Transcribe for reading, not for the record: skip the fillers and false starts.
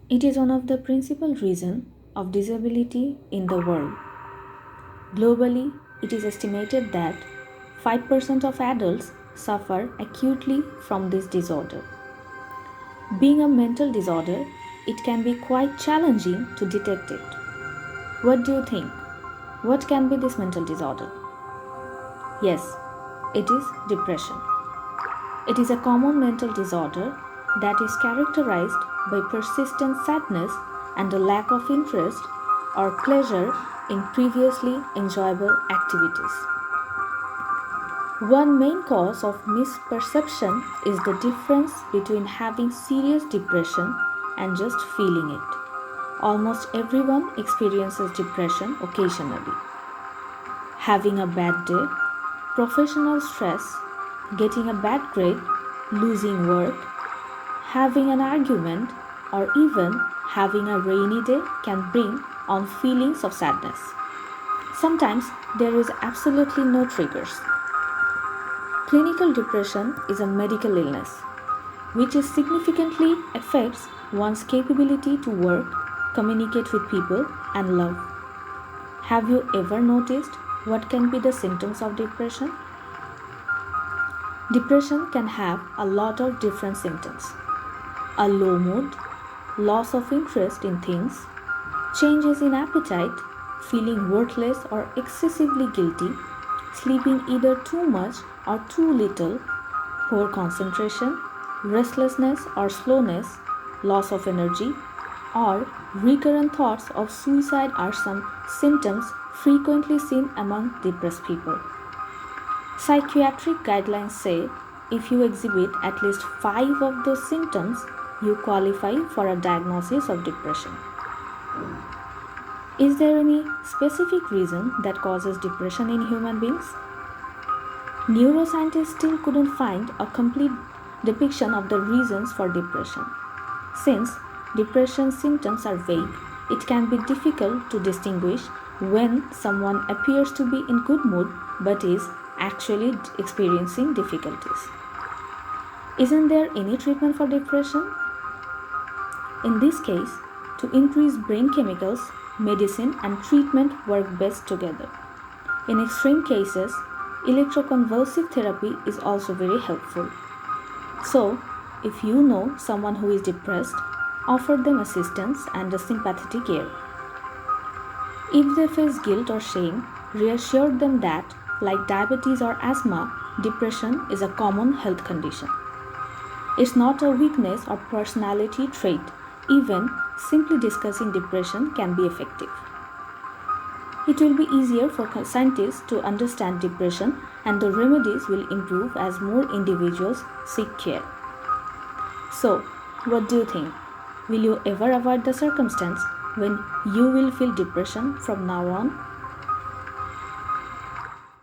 It is one of the principal reasons of disability in the world. Globally, it is estimated that 5% of adults suffer acutely from this disorder. Being a mental disorder, it can be quite challenging to detect it. What do you think? What can be this mental disorder? Yes, it is depression. It is a common mental disorder that is characterized by persistent sadness and a lack of interest or pleasure in previously enjoyable activities. One main cause of misperception is the difference between having serious depression and just feeling it. Almost everyone experiences depression occasionally. Having a bad day, professional stress, getting a bad grade, losing work, having an argument, or even having a rainy day can bring on feelings of sadness. Sometimes there is absolutely no triggers. Clinical depression is a medical illness which significantly affects one's capability to work, communicate with people, and love. Have you ever noticed what can be the symptoms of depression? Depression can have a lot of different symptoms: a low mood, loss of interest in things, changes in appetite, feeling worthless or excessively guilty, sleeping either too much or too little, poor concentration, restlessness or slowness, loss of energy, or recurrent thoughts of suicide are some symptoms frequently seen among depressed people. Psychiatric guidelines say if you exhibit at least 5 of those symptoms, you qualify for a diagnosis of depression. Is there any specific reason that causes depression in human beings? Neuroscientists still couldn't find a complete depiction of the reasons for depression. Since depression symptoms are vague, it can be difficult to distinguish when someone appears to be in good mood but is actually experiencing difficulties. Isn't there any treatment for depression? In this case, to increase brain chemicals, medicine and treatment work best together. In extreme cases, electroconvulsive therapy is also very helpful. So, if you know someone who is depressed, offer them assistance and a sympathetic ear. If they face guilt or shame, reassure them that, like diabetes or asthma, depression is a common health condition. It's not a weakness or personality trait. Even simply discussing depression can be effective. It will be easier for scientists to understand depression, and the remedies will improve as more individuals seek care. So, what do you think? Will you ever avoid the circumstance when you will feel depression from now on?